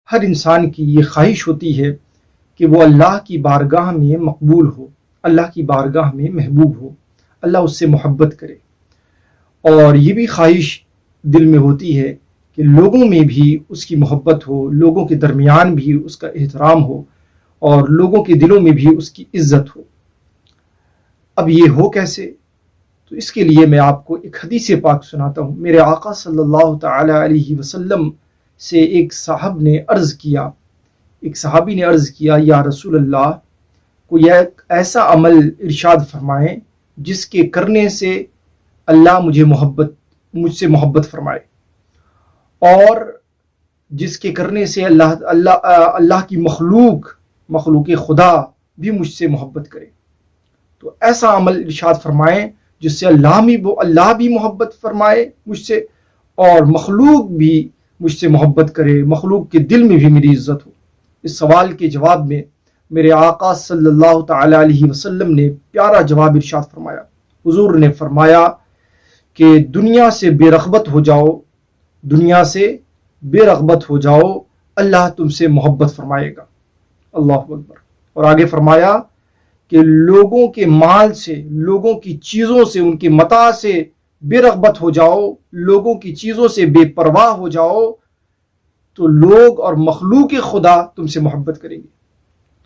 ہر انسان کی یہ خواہش ہوتی ہے کہ وہ اللہ کی بارگاہ میں مقبول ہو، اللہ کی بارگاہ میں محبوب ہو، اللہ اس سے محبت کرے۔ اور یہ بھی خواہش دل میں ہوتی ہے کہ لوگوں میں بھی اس کی محبت ہو، لوگوں کے درمیان بھی اس کا احترام ہو، اور لوگوں کے دلوں میں بھی اس کی عزت ہو۔ اب یہ ہو کیسے؟ تو اس کے لیے میں آپ کو ایک حدیث پاک سناتا ہوں۔ میرے آقا صلی اللہ تعالی علیہ وسلم سے ایک صاحب نے عرض کیا، ایک صحابی نے عرض کیا، یا رسول اللہ، کوئی ایسا عمل ارشاد فرمائیں جس کے کرنے سے اللہ مجھ سے محبت فرمائے، اور جس کے کرنے سے اللہ کی مخلوق خدا بھی مجھ سے محبت کرے۔ تو ایسا عمل ارشاد فرمائیں جس سے اللہ بھی محبت فرمائے مجھ سے، اور مخلوق بھی مجھ سے محبت کرے، مخلوق کے دل میں بھی میری عزت ہو۔ اس سوال کے جواب میں میرے آقا صلی اللہ تعالی علیہ وسلم نے پیارا جواب ارشاد فرمایا۔ حضور نے فرمایا کہ دنیا سے بے رغبت ہو جاؤ، دنیا سے بے رغبت ہو جاؤ، اللہ تم سے محبت فرمائے گا۔ اللہ اکبر۔ اور آگے فرمایا کہ لوگوں کے مال سے، لوگوں کی چیزوں سے، ان کی متاع سے بے رغبت ہو جاؤ، لوگوں کی چیزوں سے بے پرواہ ہو جاؤ، تو لوگ اور مخلوق خدا تم سے محبت کریں گے۔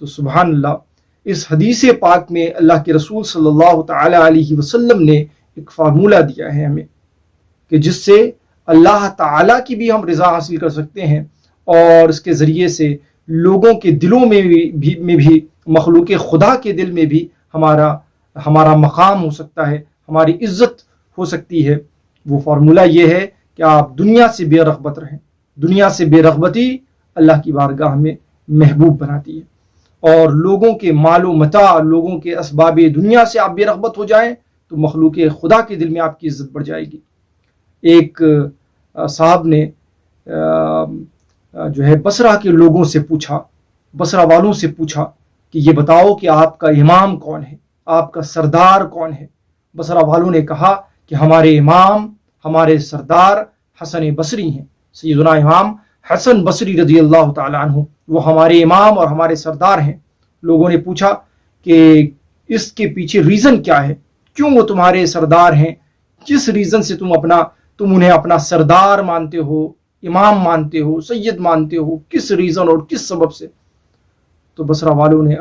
تو سبحان اللہ، اس حدیث پاک میں اللہ کے رسول صلی اللہ تعالی علیہ وسلم نے ایک فارمولہ دیا ہے ہمیں، کہ جس سے اللہ تعالیٰ کی بھی ہم رضا حاصل کر سکتے ہیں، اور اس کے ذریعے سے لوگوں کے دلوں میں بھی مخلوق خدا کے دل میں بھی ہمارا مقام ہو سکتا ہے، ہماری عزت ہو سکتی ہے۔ وہ فارمولہ یہ ہے کہ آپ دنیا سے بے رغبت رہیں۔ دنیا سے بے رغبتی اللہ کی بارگاہ میں محبوب بناتی ہے، اور لوگوں کے مال و متاع، لوگوں کے اسباب دنیا سے آپ بے رغبت ہو جائیں تو مخلوق خدا کے دل میں آپ کی عزت بڑھ جائے گی۔ ایک صاحب نے بصرہ کے لوگوں سے پوچھا، بصرہ والوں سے پوچھا کہ یہ بتاؤ کہ آپ کا امام کون ہے، آپ کا سردار کون ہے؟ بصرہ والوں نے کہا کہ ہمارے امام، ہمارے سردار حسن بصری ہیں، سیدنا امام حسن بصری رضی اللہ تعالی عنہ، وہ ہمارے امام اور ہمارے سردار ہیں۔ لوگوں نے پوچھا کہ اس کے پیچھے ریزن کیا ہے، کیوں وہ تمہارے سردار ہیں، جس ریزن سے تم انہیں اپنا سردار مانتے ہو، امام مانتے ہو، سید مانتے ہو، کس ریزن اور کس سبب سے؟ تو بصرہ والوں نے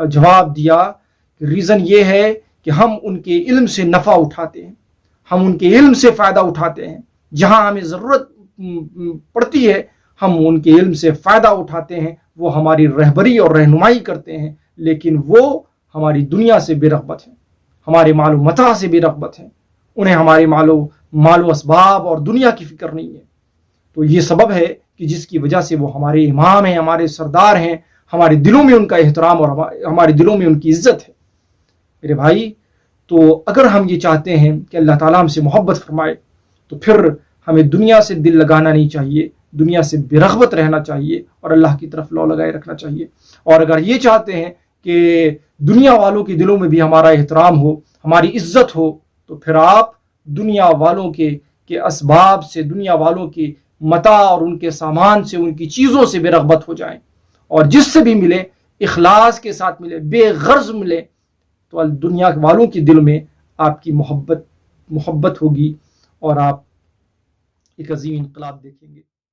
جواب دیا کہ ریزن یہ ہے کہ ہم ان کے علم سے نفع اٹھاتے ہیں، ہم ان کے علم سے فائدہ اٹھاتے ہیں، جہاں ہمیں ضرورت پڑتی ہے ہم ان کے علم سے فائدہ اٹھاتے ہیں، وہ ہماری رہبری اور رہنمائی کرتے ہیں، لیکن وہ ہماری دنیا سے بے رغبت ہیں، ہمارے مال و متاع سے بے رغبت ہیں، انہیں ہمارے مال و اسباب اور دنیا کی فکر نہیں ہے۔ تو یہ سبب ہے کہ جس کی وجہ سے وہ ہمارے امام ہیں، ہمارے سردار ہیں، ہمارے دلوں میں ان کا احترام اور ہمارے دلوں میں ان کی عزت ہے۔ میرے بھائی، تو اگر ہم یہ چاہتے ہیں کہ اللہ تعالیٰ ہم سے محبت فرمائے، تو پھر ہمیں دنیا سے دل لگانا نہیں چاہیے، دنیا سے بے رغبت رہنا چاہیے، اور اللہ کی طرف لو لگائے رکھنا چاہیے۔ اور اگر یہ چاہتے ہیں کہ دنیا والوں کے دلوں میں بھی ہمارا احترام ہو، ہماری عزت ہو، تو پھر آپ دنیا والوں کے اسباب سے، دنیا والوں کی متاع اور ان کے سامان سے، ان کی چیزوں سے بے رغبت ہو جائیں، اور جس سے بھی ملے اخلاص کے ساتھ ملے، بے غرض ملے، تو دنیا والوں کے دل میں آپ کی محبت ہوگی، اور آپ ایک عظیم انقلاب دیکھیں گے۔